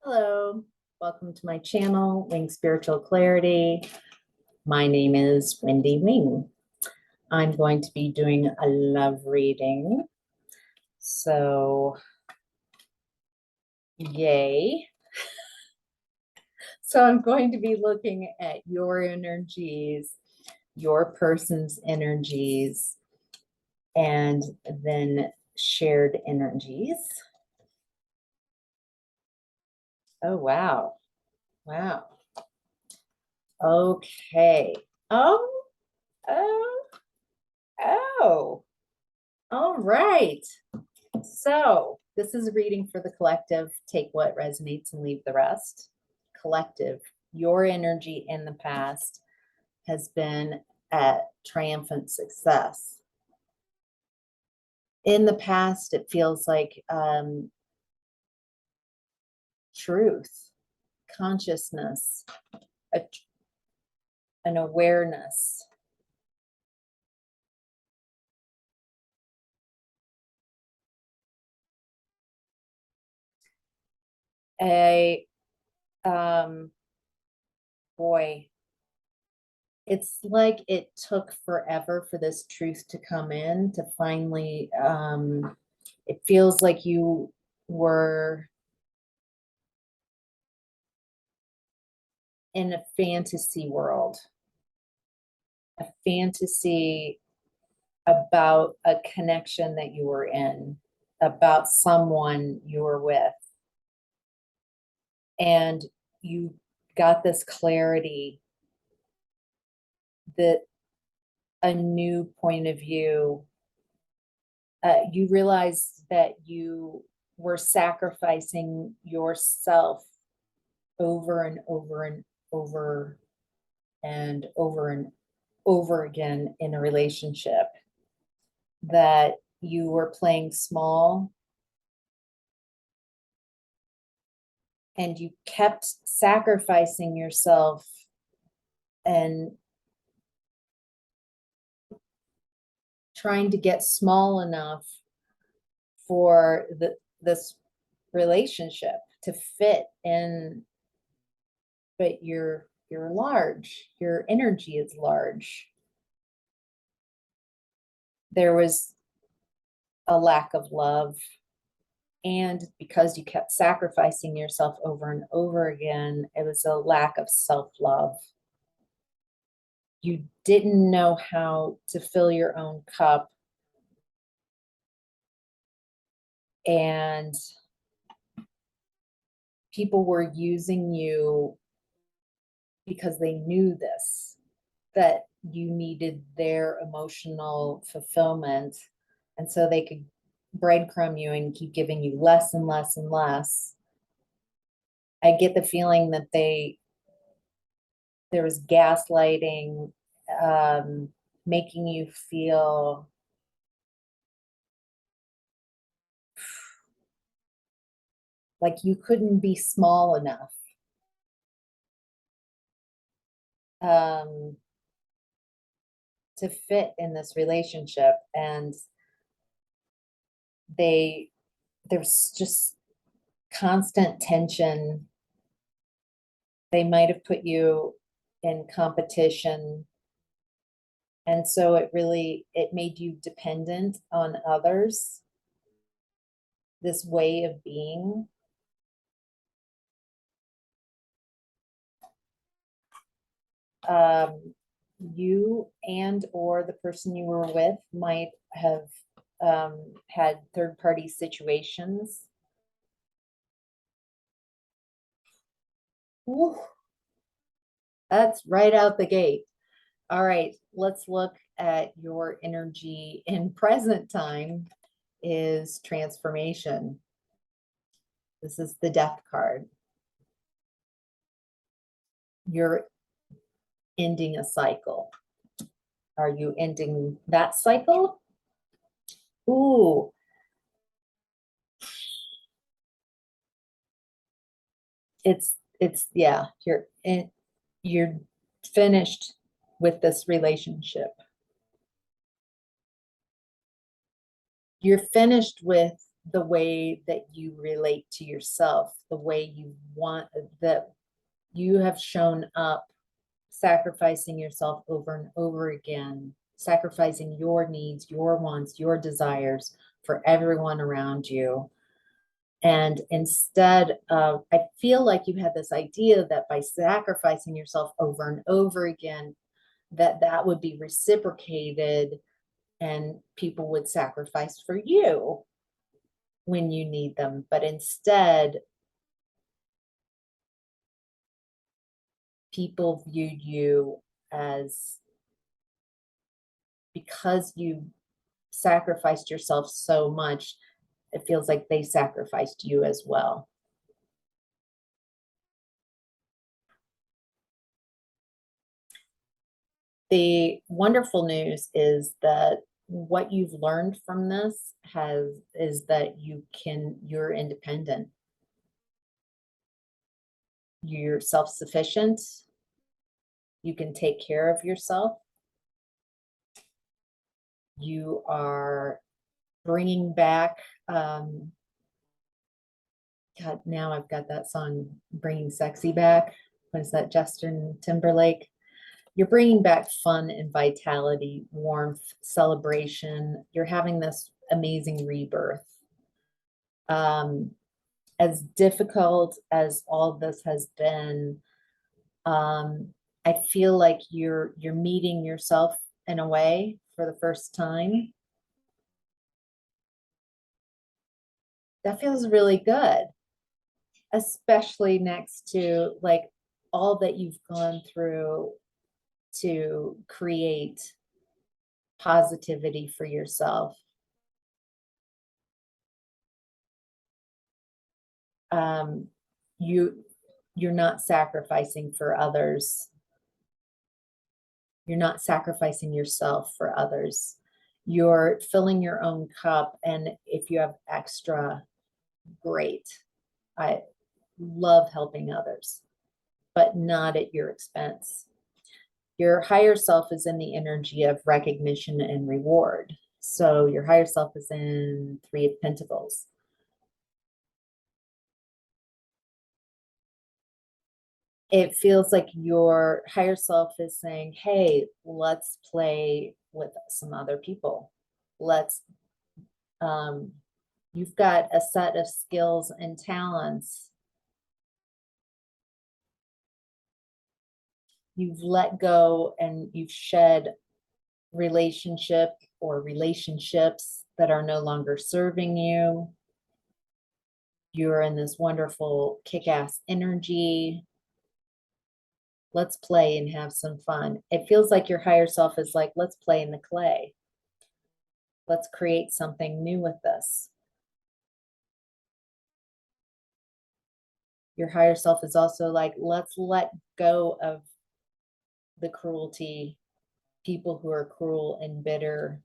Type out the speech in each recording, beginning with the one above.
Hello, welcome to my channel, Wing Spiritual Clarity. My name is Wendy Wing. I'm going to be doing a love reading. So, yay. So I'm going to be looking at your energies, your person's energies, and then shared energies. Oh, wow. Wow. Okay. Oh, oh, oh. All right. So this is a reading for the collective. Take what resonates and leave the rest. Collective, your energy in the past has been at triumphant success. In the past, it feels like truth, consciousness, an awareness. A boy, it's like it took forever for this truth to come in, to finally it feels like you were in a fantasy world, a fantasy about a connection that you were in, about someone you were with. And you got this clarity that a new point of view, you realized that you were sacrificing yourself over and over and over and over and over again in a relationship, that you were playing small and you kept sacrificing yourself and trying to get small enough for this relationship to fit in, but you're large, your energy is large. There was a lack of love, and because you kept sacrificing yourself over and over again, it was a lack of self-love. You didn't know how to fill your own cup, and people were using you because they knew this, that you needed their emotional fulfillment. And so they could breadcrumb you and keep giving you less and less and less. I get the feeling that there was gaslighting, making you feel like you couldn't be small enough. To fit in this relationship. And there's just constant tension. They might have put you in competition, and so it made you dependent on others, this way of being. You and or the person you were with might have had third-party situations. Ooh, that's right out the gate. All right, let's look at your energy in present time is transformation. This is the death card. You're ending a cycle. Are you ending that cycle? Ooh. Yeah, you're finished with this relationship. You're finished with the way that you relate to yourself, the way you want, that you have shown up, sacrificing yourself over and over again, sacrificing your needs, your wants, your desires for everyone around you. And instead of, I feel like you had this idea that by sacrificing yourself over and over again, that would be reciprocated and people would sacrifice for you when you need them. But instead, people viewed you as, because you sacrificed yourself so much, it feels like they sacrificed you as well. The wonderful news is that what you've learned from this is that you're independent. You're self-sufficient. You can take care of yourself. You are bringing back, God, now I've got that song, Bringing Sexy Back. What is that, Justin Timberlake? You're bringing back fun and vitality, warmth, celebration. You're having this amazing rebirth. As difficult as all this has been, I feel like you're meeting yourself in a way for the first time. That feels really good, especially next to like all that you've gone through to create positivity for yourself. You're not sacrificing for others. You're not sacrificing yourself for others. You're filling your own cup, and if you have extra, great. I love helping others, but not at your expense. Your higher self is in the energy of recognition and reward. So your higher self is in Three of Pentacles. It feels like your higher self is saying, hey, let's play with some other people. You've got a set of skills and talents. You've let go and you've shed relationship or relationships that are no longer serving you. You're in this wonderful kick-ass energy. Let's play and have some fun. It feels like your higher self is like, let's play in the clay. Let's create something new with this. Your higher self is also like, let's let go of the cruelty, people who are cruel and bitter,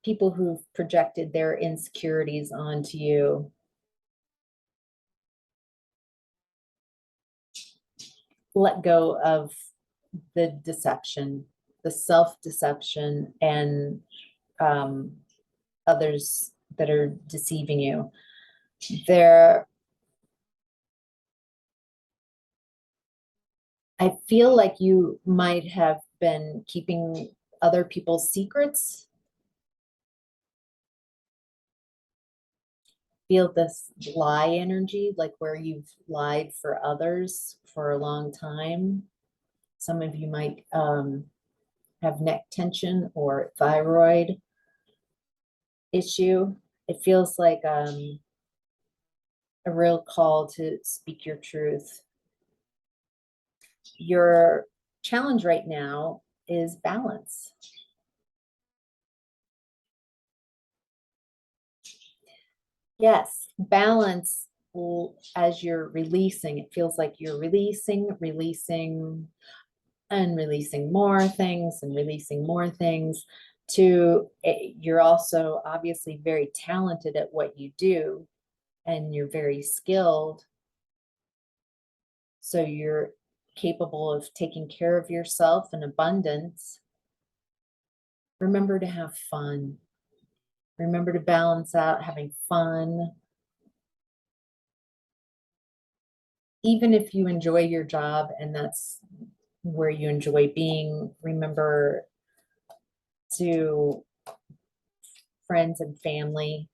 people who've projected their insecurities onto you. Let go of the deception, the self-deception, and others that are deceiving you. I feel like you might have been keeping other people's secrets. Feel this lie energy, like where you've lied for others for a long time. Some of you might have neck tension or thyroid issue. It feels like a real call to speak your truth. Your challenge right now is balance. Yes, balance. As you're releasing, it feels like you're releasing, and releasing more things and releasing more things. You're also obviously very talented at what you do, and you're very skilled. So you're capable of taking care of yourself in abundance. Remember to have fun. Remember to balance out having fun. Even if you enjoy your job and that's where you enjoy being, remember to friends and family.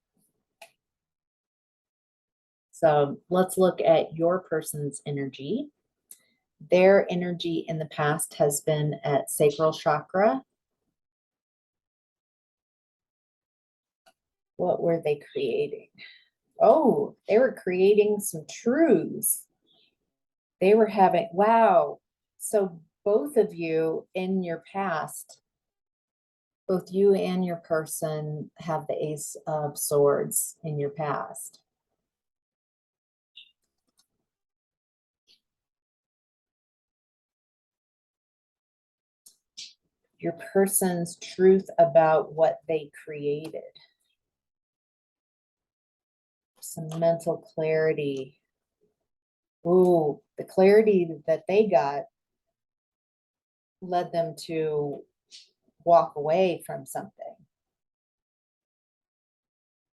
So let's look at your person's energy. Their energy in the past has been at sacral chakra. What were they creating? Oh, they were creating some truths. They were having, wow. So both of you in your past, both you and your person have the Ace of Swords in your past. Your person's truth about what they created. Some mental clarity. Ooh, the clarity that they got led them to walk away from something.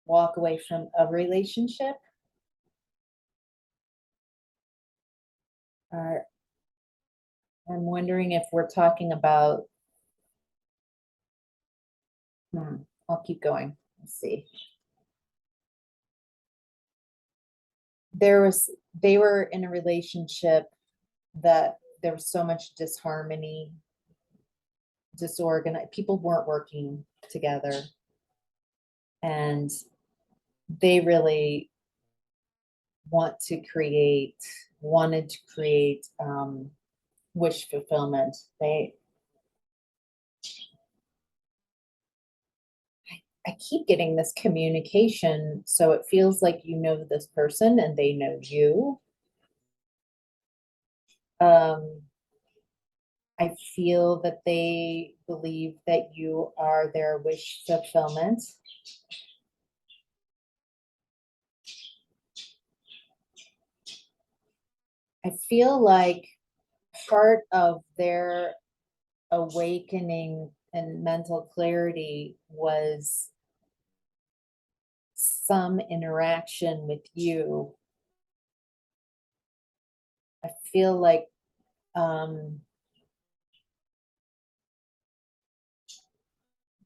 Walk away from a relationship. I'm wondering if we're talking about, I'll keep going. Let's see. They were in a relationship that there was so much disharmony, disorganized. People weren't working together. And they really wanted to create wish fulfillment. I keep getting this communication, so it feels like you know this person and they know you. I feel that they believe that you are their wish fulfillment. I feel like part of their awakening and mental clarity was some interaction with you. I feel like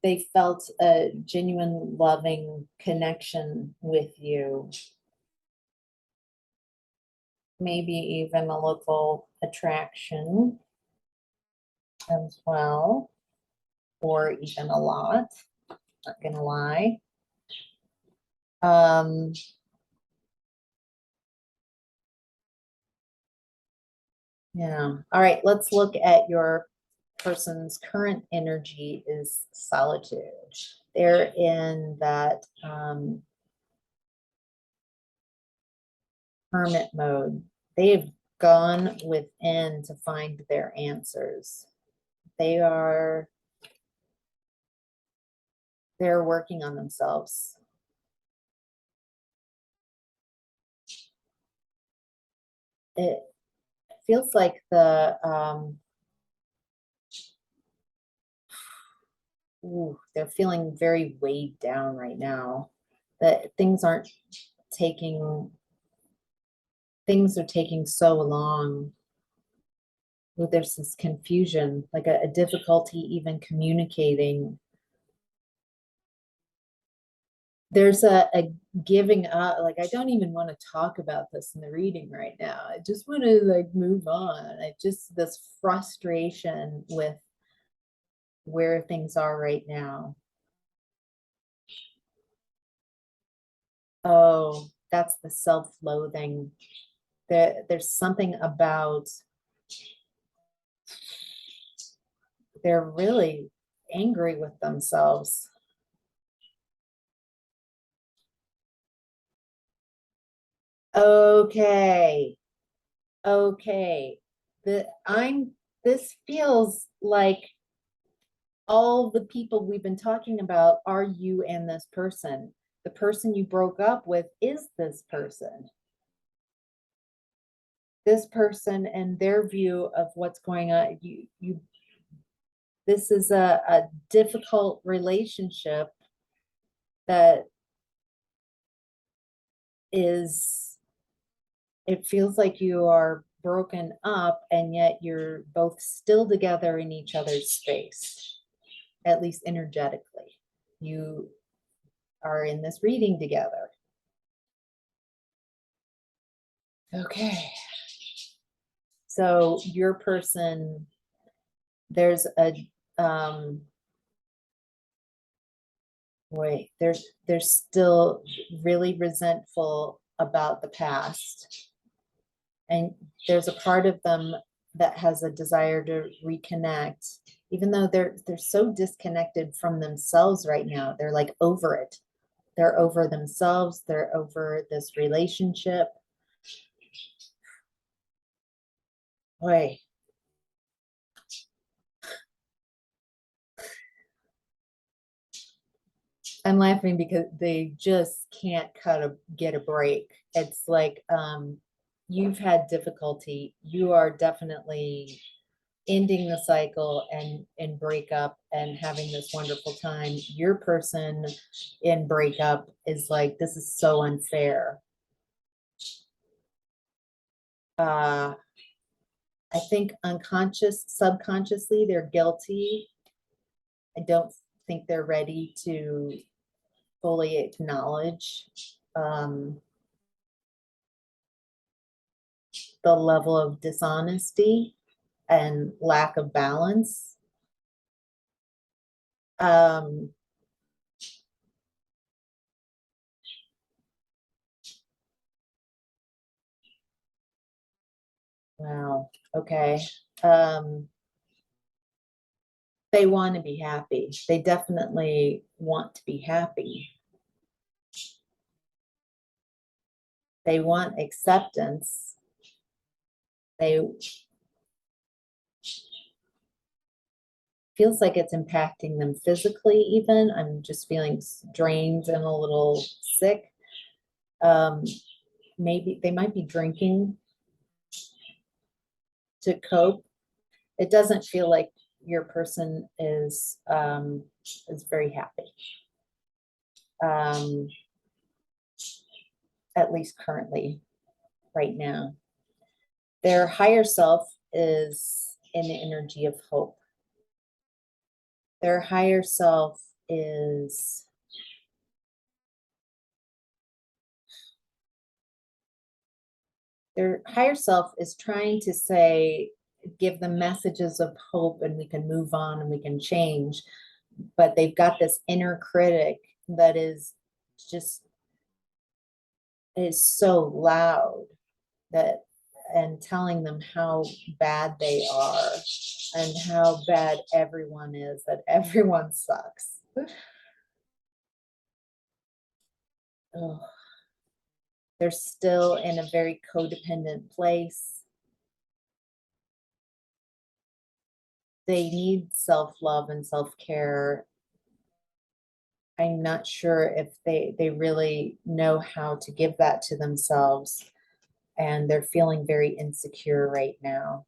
they felt a genuine loving connection with you. Maybe even a local attraction as well, or even a lot, not gonna lie. Yeah. All right, let's look at your person's current energy is solitude. They're in that hermit mode. They've gone within to find their answers. They're working on themselves. It feels like they're feeling very weighed down right now. That things are taking so long. There's this confusion, like a difficulty even communicating. There's a giving up, like I don't even want to talk about this in the reading right now. I just want to like move on. I just this frustration with where things are right now. Oh, that's the self-loathing. There's something about they're really angry with themselves. Okay. Okay. This feels like all the people we've been talking about are you and this person. The person you broke up with is this person. This person and their view of what's going on. This is a difficult relationship that is, it feels like you are broken up and yet you're both still together in each other's space, at least energetically. You are in this reading together. Okay. So your person, there's a they're still really resentful about the past. And there's a part of them that has a desire to reconnect, even though they're so disconnected from themselves right now. They're like over it. They're over themselves, they're over this relationship. Boy, I'm laughing because they just can't get a break. It's like you've had difficulty. You are definitely ending the cycle and breakup and having this wonderful time. Your person in breakup is like, this is so unfair. I think subconsciously, they're guilty. I don't think they're ready to fully acknowledge the level of dishonesty and lack of balance. Um, wow. Okay. Um, they want to be happy. They definitely want to be happy. They want acceptance. They feels like it's impacting them physically even. I'm just feeling drained and a little sick. Um, maybe they might be drinking to cope. It doesn't feel like your person is very happy. Um, at least currently, right now. Their higher self is in the energy of hope. Their higher self is trying to say, give them messages of hope and we can move on and we can change. But they've got this inner critic that just is so loud that and telling them how bad they are and how bad everyone is, that everyone sucks. Oh, they're still in a very codependent place. They need self-love and self-care. I'm not sure if they really know how to give that to themselves, and they're feeling very insecure right now.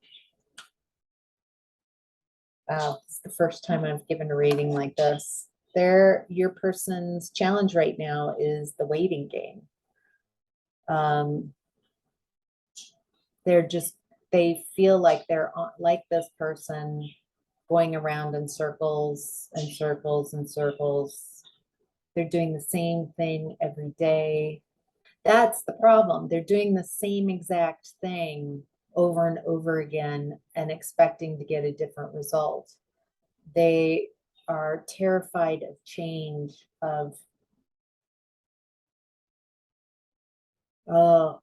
Wow, it's the first time I've given a reading like this. Your person's challenge right now is the waiting game. Um, they feel like they're like this person going around in circles and circles and circles. They're doing the same thing every day. That's the problem. They're doing the same exact thing over and over again and expecting to get a different result. They are terrified of change,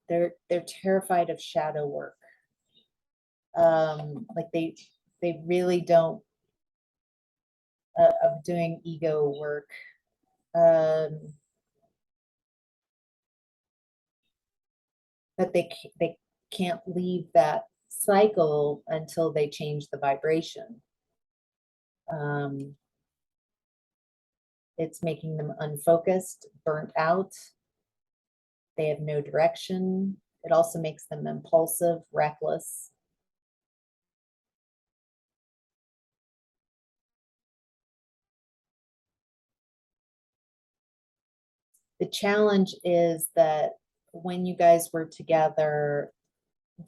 they're terrified of shadow work. Like they really don't of doing ego work. Um, but they can't leave that cycle until they change the vibration. Um, it's making them unfocused, burnt out. They have no direction. It also makes them impulsive, reckless. the challenge is that when you guys were together,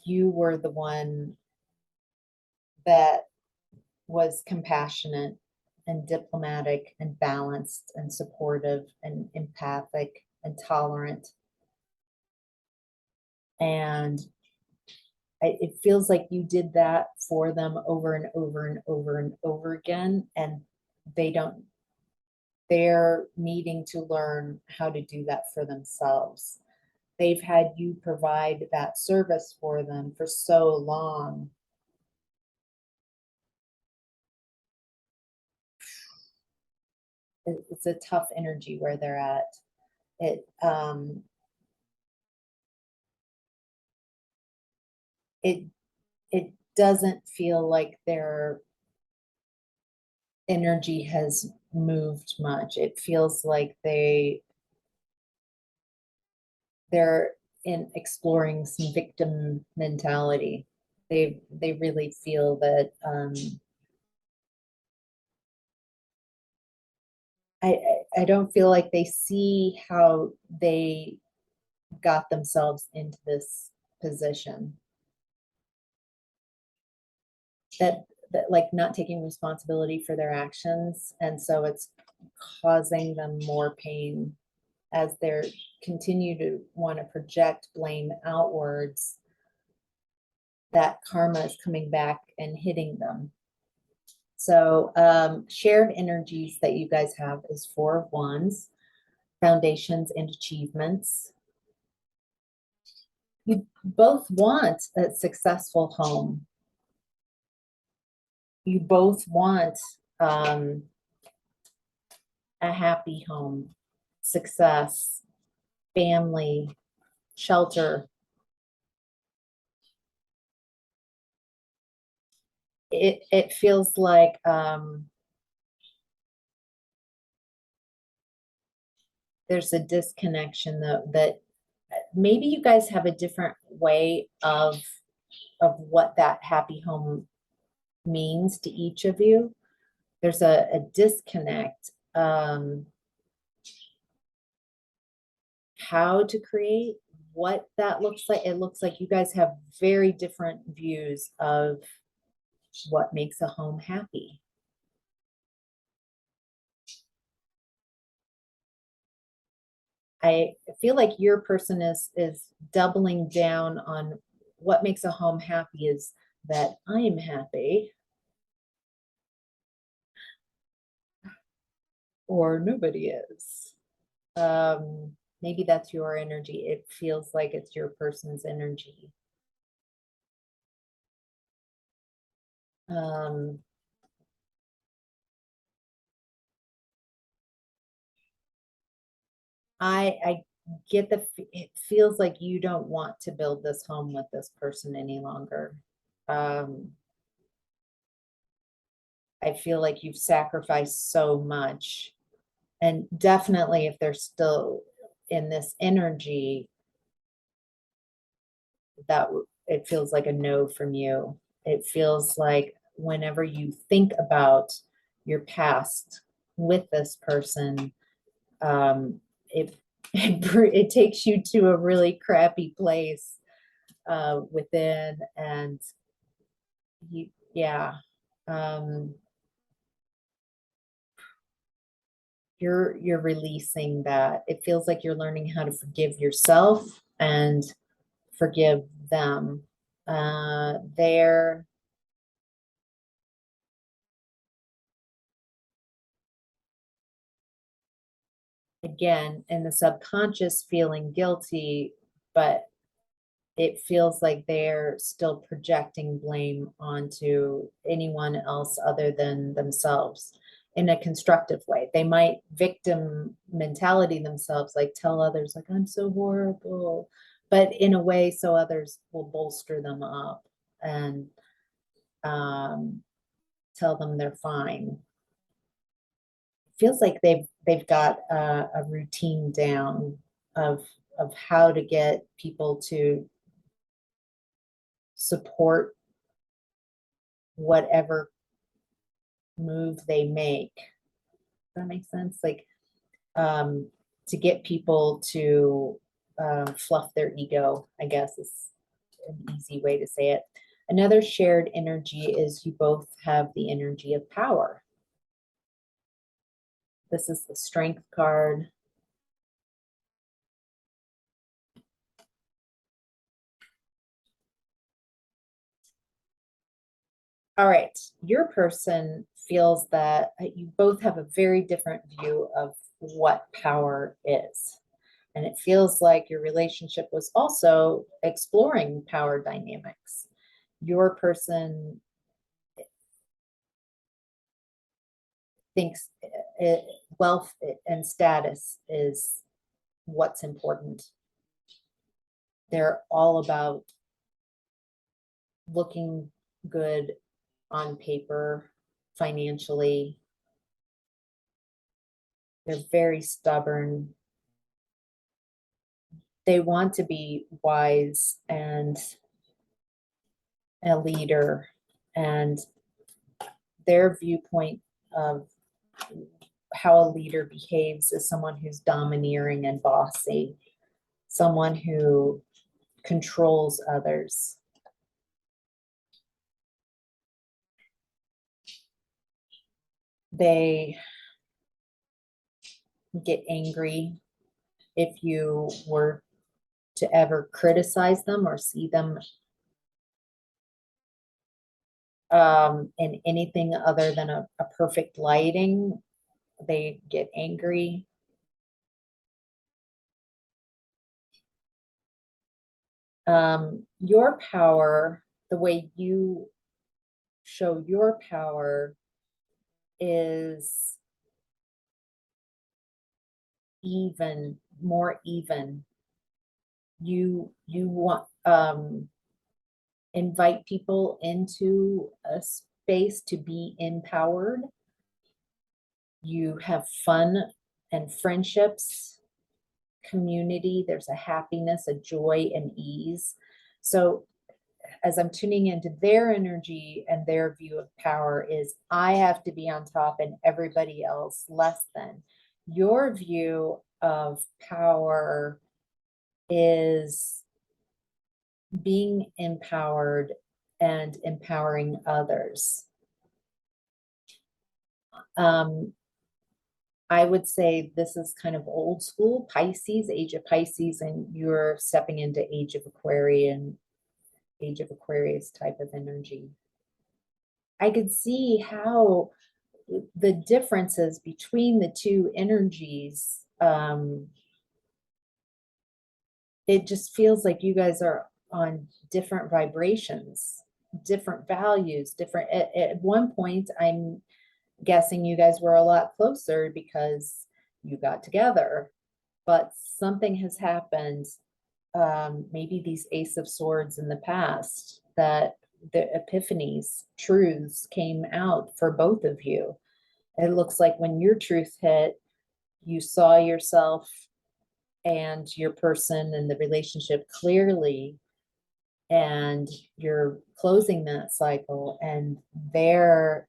you were the one that was compassionate and diplomatic and balanced and supportive and empathic and tolerant. And it feels like you did that for them over and over and over and over again. And they're needing to learn how to do that for themselves. They've had you provide that service for them for so long. It's a tough energy where they're at. It doesn't feel like their energy has moved much. It feels like they're in exploring some victim mentality. They really feel that I don't feel like they see how they got themselves into this position. That like not taking responsibility for their actions, and so it's causing them more pain as they're continue to want to project blame outwards. That karma is coming back and hitting them. So shared energies that you guys have is 4 of Wands, foundations and achievements. You both want a successful home. You both want a happy home, success, family, shelter. It feels like there's a disconnection though, that maybe you guys have a different way of what that happy home means to each of you. There's a disconnect. How to create what that looks like. It looks like you guys have very different views of what makes a home happy. I feel like your person is doubling down on what makes a home happy is that I'm happy or nobody is. Maybe that's your energy. It feels like it's your person's energy. I get it feels like you don't want to build this home with this person any longer. I feel like you've sacrificed so much, and definitely if they're still in this energy, that it feels like a no from you. It feels like whenever you think about your past with this person, it it takes you to a really crappy place within, and yeah, you're releasing that. It feels like you're learning how to forgive yourself and forgive them. They're again in the subconscious feeling guilty, but it feels like they're still projecting blame onto anyone else other than themselves in a constructive way. They might victim mentality themselves, like tell others like I'm so horrible, but in a way so others will bolster them up and tell them they're fine. Feels like they've got a routine down of how to get people to support whatever move they make. Does that make sense? Like to get people to fluff their ego, I guess is an easy way to say it. Another shared energy is you both have the energy of power. This is the Strength card. All right, your person feels that you both have a very different view of what power is. And it feels like your relationship was also exploring power dynamics. Your person thinks wealth and status is what's important. They're all about looking good on paper, financially. They're very stubborn. They want to be wise and a leader, and their viewpoint of how a leader behaves is someone who's domineering and bossy, someone who controls others. They get angry if you were to ever criticize them or see them in anything other than a perfect lighting. They get angry. Your power, the way you show your power is even, more even. You want invite people into a space to be empowered. You have fun and friendships, community. There's a happiness, a joy, and ease. So as I'm tuning into their energy and their view of power is I have to be on top and everybody else less than. Your view of power is being empowered and empowering others. I would say this is kind of old school Pisces, age of Pisces, and you're stepping into age of Aquarian, age of Aquarius type of energy. I could see how the differences between the two energies, it just feels like you guys are on different vibrations, different values, different. At one point, I'm guessing you guys were a lot closer because you got together, but something has happened. Maybe these Ace of Swords in the past, that the epiphanies, truths came out for both of you. It looks like when your truth hit, you saw yourself and your person and the relationship clearly, and you're closing that cycle, and they're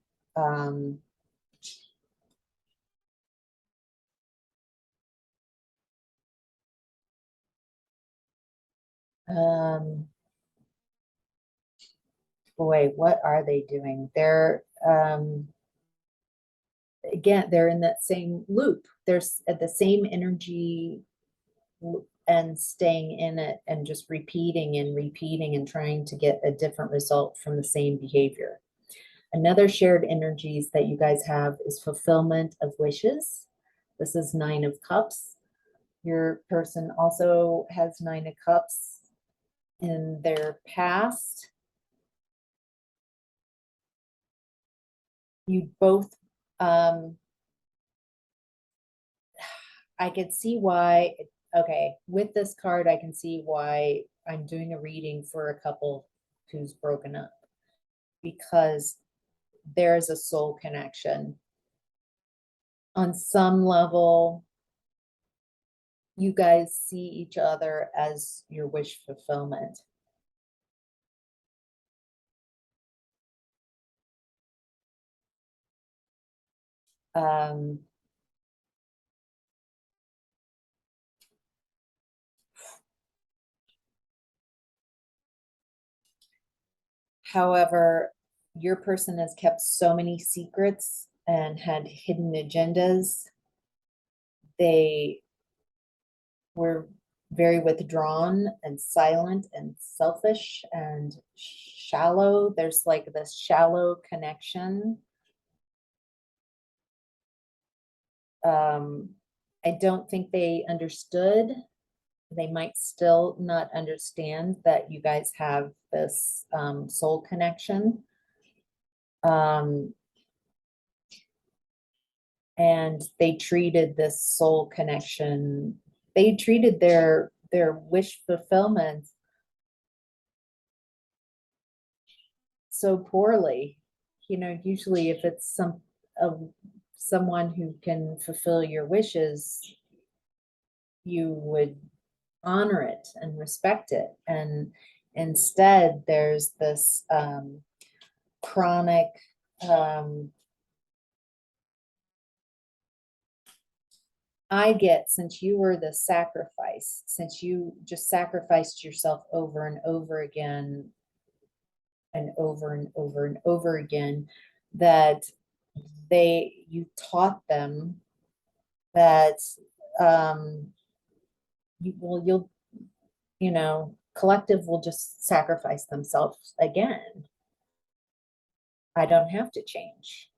boy, what are they doing? They're again, they're in that same loop. There's at the same energy and staying in it and just repeating and trying to get a different result from the same behavior. Another shared energies that you guys have is fulfillment of wishes. This is Nine of Cups. Your person also has Nine of Cups in their past. You both, I could see why, okay, with this card, I can see why I'm doing a reading for a couple who's broken up, because there's a soul connection. On some level, you guys see each other as your wish fulfillment. Um, However, your person has kept so many secrets and had hidden agendas. They were very withdrawn and silent and selfish and shallow. There's like this shallow connection. I don't think they understood. They might still not understand that you guys have this soul connection. And they treated this soul connection, they treated their wish fulfillment so poorly. You know, usually if it's someone who can fulfill your wishes, you would honor it and respect it. And instead, there's this chronic I get, since you were the sacrifice, since you just sacrificed yourself over and over again and over and over and over again, that you taught them that you'll collective will just sacrifice themselves again. I don't have to change.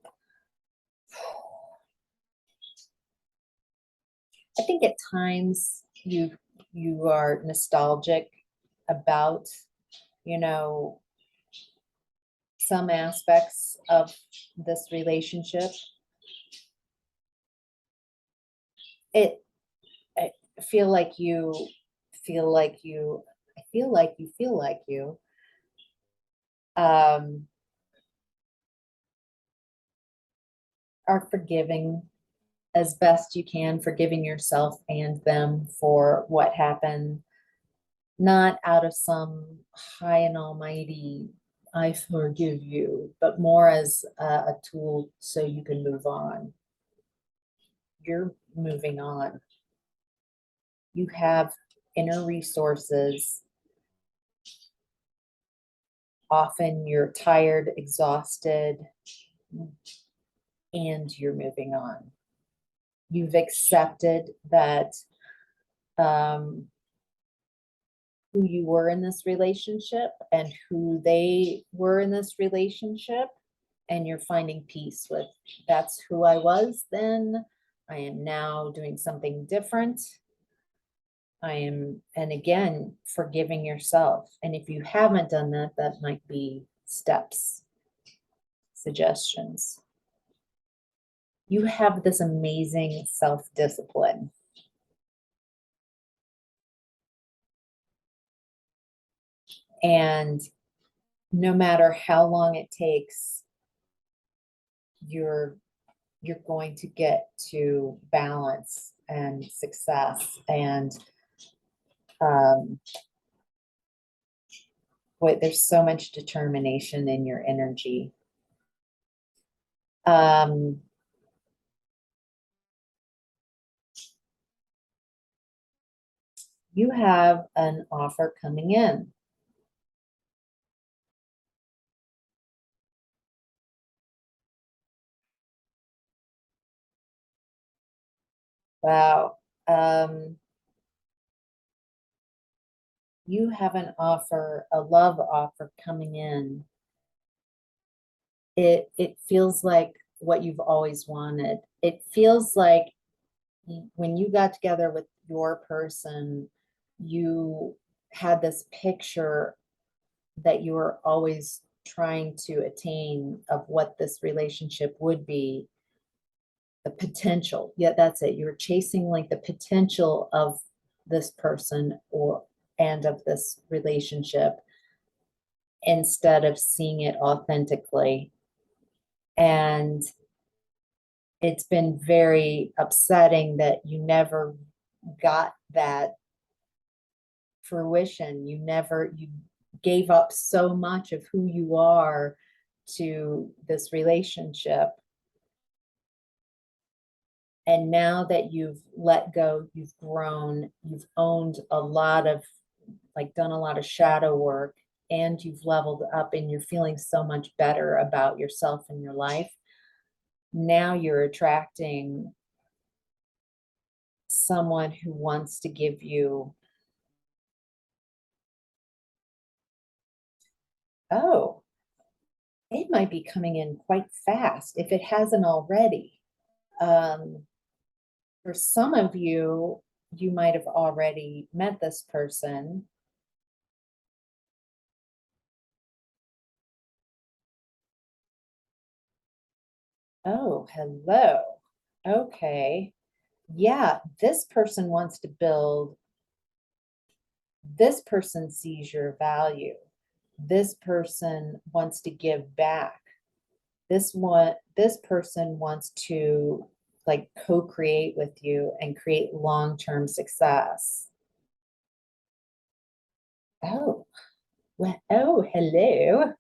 I think at times you are nostalgic about, some aspects of this relationship. I feel like you feel like you, I feel like you feel like you are forgiving as best you can, forgiving yourself and them for what happened, not out of some high and almighty, I forgive you, but more as a tool so you can move on. You're moving on. You have inner resources. Often you're tired, exhausted, and you're moving on. You've accepted that who you were in this relationship and who they were in this relationship, and you're finding peace with, that's who I was then. I am now doing something different. And again, forgiving yourself. And if you haven't done that, that might be steps, suggestions. You have this amazing self-discipline. And no matter how long it takes, you're going to get to balance and success. And boy, there's so much determination in your energy. You have an offer coming in. Wow. You have an offer, a love offer coming in. It feels like what you've always wanted. It feels like when you got together with your person, you had this picture that you were always trying to attain of what this relationship would be, the potential. Yeah, that's it. You were chasing like the potential of this person and of this relationship instead of seeing it authentically. And it's been very upsetting that you never got that fruition. You gave up so much of who you are to this relationship. And now that you've let go, you've grown, you've owned a lot of, like, done a lot of shadow work, and you've leveled up and you're feeling so much better about yourself and your life. Now you're attracting someone who wants to give you, oh, it might be coming in quite fast if it hasn't already. For some of you, you might have already met this person. Oh, hello. Okay. Yeah, this person wants to build. This person sees your value. This person wants to give back. This person wants to like co-create with you and create long-term success. Oh, well, oh, hello.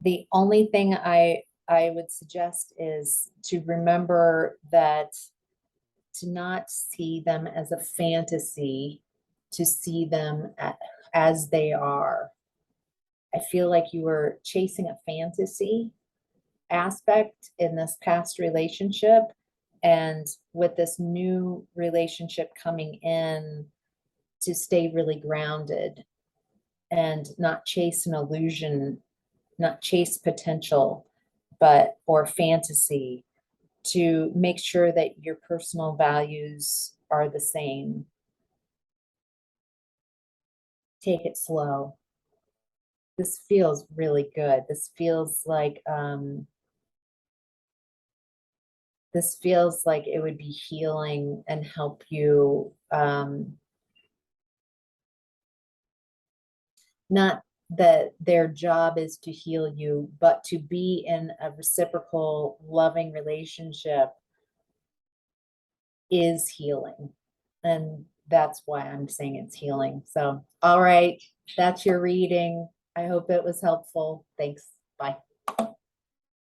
The only thing I would suggest is to remember that to not see them as a fantasy, to see them as they are. I feel like you were chasing a fantasy aspect in this past relationship. And with this new relationship coming in, to stay really grounded and not chase an illusion, not chase potential, but or fantasy, to make sure that your personal values are the same. Take it slow. This feels really good. This feels like it would be healing and help you, not that their job is to heal you, but to be in a reciprocal loving relationship is healing. And that's why I'm saying it's healing. So, all right, that's your reading. I hope it was helpful. Thanks. Bye.